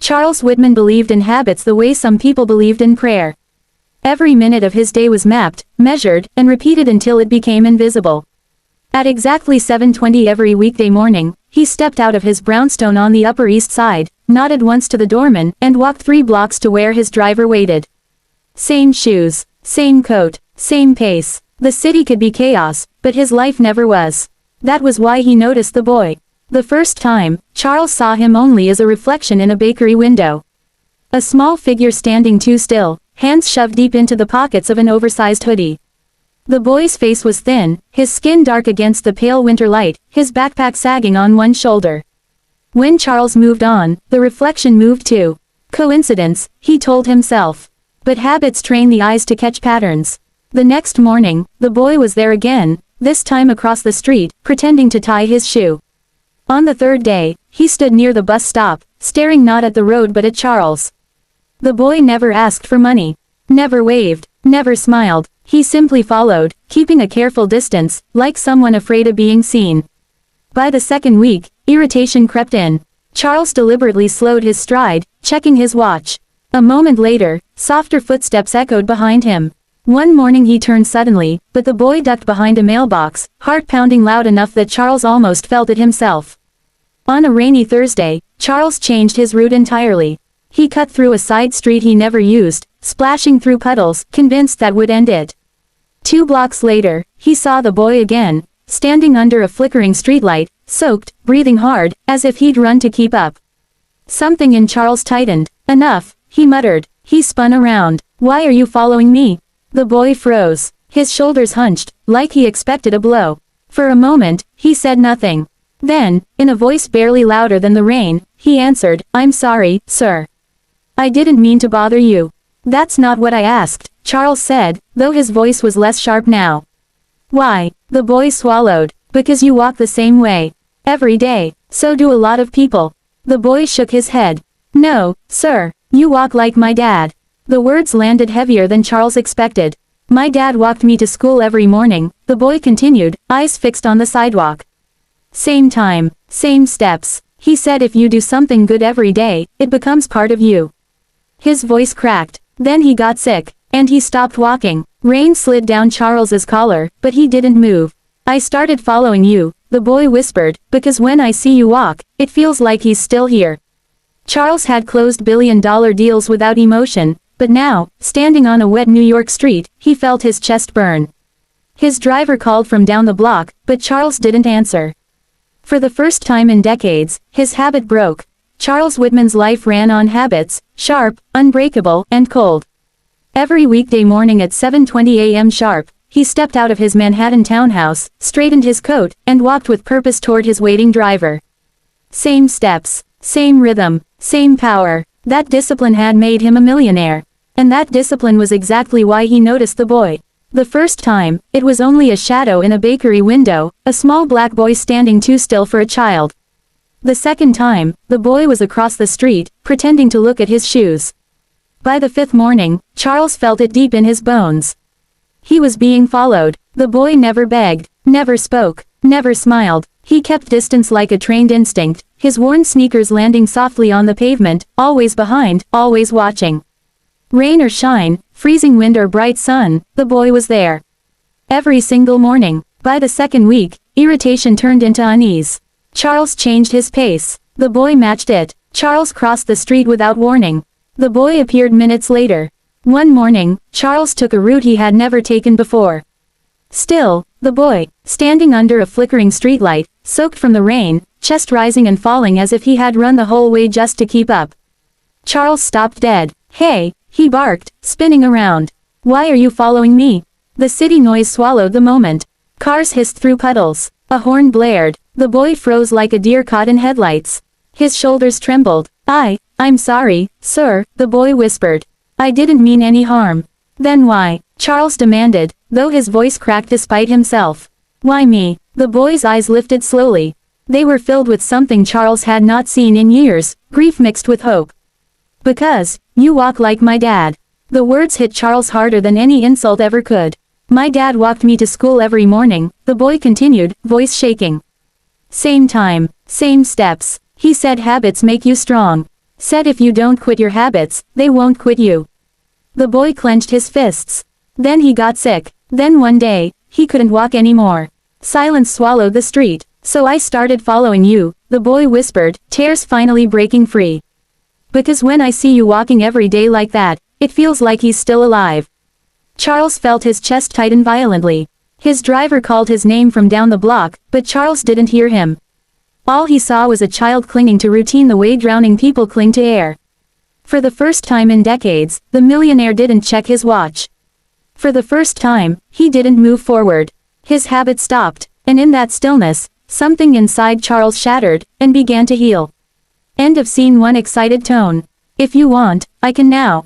Charles Whitman believed in habits the way some people believed in prayer. Every minute of his day was mapped, measured, and repeated until it became invisible. At exactly 7:20 every weekday morning, he stepped out of his brownstone on the Upper East Side, nodded once to the doorman, and walked 3 blocks to where his driver waited. Same shoes, same coat, same pace. The city could be chaos, but his life never was. That was why he noticed the boy. The first time, Charles saw him only as a reflection in a bakery window. A small figure standing too still, hands shoved deep into the pockets of an oversized hoodie. The boy's face was thin, his skin dark against the pale winter light, his backpack sagging on one shoulder. When Charles moved on, the reflection moved too. Coincidence, he told himself. But habits train the eyes to catch patterns. The next morning, the boy was there again, this time across the street, pretending to tie his shoe. On the third day, he stood near the bus stop, staring not at the road but at Charles. The boy never asked for money. Never waved, never smiled. He simply followed, keeping a careful distance, like someone afraid of being seen. By the second week, irritation crept in. Charles deliberately slowed his stride, checking his watch. A moment later, softer footsteps echoed behind him. One morning he turned suddenly, but the boy ducked behind a mailbox, heart pounding loud enough that Charles almost felt it himself. On a rainy Thursday, Charles changed his route entirely. He cut through a side street he never used, splashing through puddles, convinced that would end it. 2 blocks later, he saw the boy again, standing under a flickering streetlight, soaked, breathing hard, as if he'd run to keep up. Something in Charles tightened. Enough, he muttered. He spun around. Why are you following me? The boy froze. His shoulders hunched, like he expected a blow. For a moment, he said nothing. Then, in a voice barely louder than the rain, he answered, "I'm sorry, sir. I didn't mean to bother you." "That's not what I asked," Charles said, though his voice was less sharp now. "Why?" The boy swallowed. "Because you walk the same way. Every day. So do a lot of people." The boy shook his head. "No, sir. You walk like my dad." The words landed heavier than Charles expected. "My dad walked me to school every morning," the boy continued, eyes fixed on the sidewalk. "Same time, same steps. He said if you do something good every day, it becomes part of you." His voice cracked. Then he got sick, and he stopped walking. Rain slid down Charles's collar, but he didn't move. "I started following you," the boy whispered, "because when I see you walk, it feels like he's still here." Charles had closed billion-dollar deals without emotion, but now, standing on a wet New York street, he felt his chest burn. His driver called from down the block, but Charles didn't answer. For the first time in decades, his habit broke. Charles Whitman's life ran on habits, sharp, unbreakable, and cold. Every weekday morning at 7:20 a.m. sharp, he stepped out of his Manhattan townhouse, straightened his coat, and walked with purpose toward his waiting driver. Same steps, same rhythm, same power. That discipline had made him a millionaire. And that discipline was exactly why he noticed the boy. The first time, it was only a shadow in a bakery window, a small black boy standing too still for a child. The second time, the boy was across the street, pretending to look at his shoes. By the 5th morning, Charles felt it deep in his bones. He was being followed. The boy never begged, never spoke, never smiled. He kept distance like a trained instinct, his worn sneakers landing softly on the pavement, always behind, always watching. Rain or shine, freezing wind or bright sun, the boy was there. Every single morning. By the second week, irritation turned into unease. Charles changed his pace. The boy matched it. Charles crossed the street without warning. The boy appeared minutes later. One morning, Charles took a route he had never taken before. Still, the boy, standing under a flickering streetlight, soaked from the rain, chest rising and falling as if he had run the whole way just to keep up. Charles stopped dead. "Hey," he barked, spinning around. "Why are you following me?" The city noise swallowed the moment. Cars hissed through puddles. A horn blared. The boy froze like a deer caught in headlights. His shoulders trembled. I'm sorry, sir," the boy whispered. "I didn't mean any harm." "Then why?" Charles demanded, though his voice cracked despite himself. "Why me?" The boy's eyes lifted slowly. They were filled with something Charles had not seen in years, grief mixed with hope. "Because, you walk like my dad." The words hit Charles harder than any insult ever could. "My dad walked me to school every morning," the boy continued, voice shaking. "Same time, same steps. He said habits make you strong. Said if you don't quit your habits, they won't quit you. The boy clenched his fists. Then he got sick. Then one day, he couldn't walk anymore. Silence swallowed the street. So I started following you, the boy whispered, tears finally breaking free. Because when I see you walking every day like that, it feels like he's still alive. Charles felt his chest tighten violently. His driver called his name from down the block, but Charles didn't hear him. All he saw was a child clinging to routine the way drowning people cling to air. For the first time in decades, the millionaire didn't check his watch. For the first time, he didn't move forward. His habit stopped, and in that stillness, something inside Charles shattered, and began to heal. End of scene 1. Excited tone. If you want, I can now.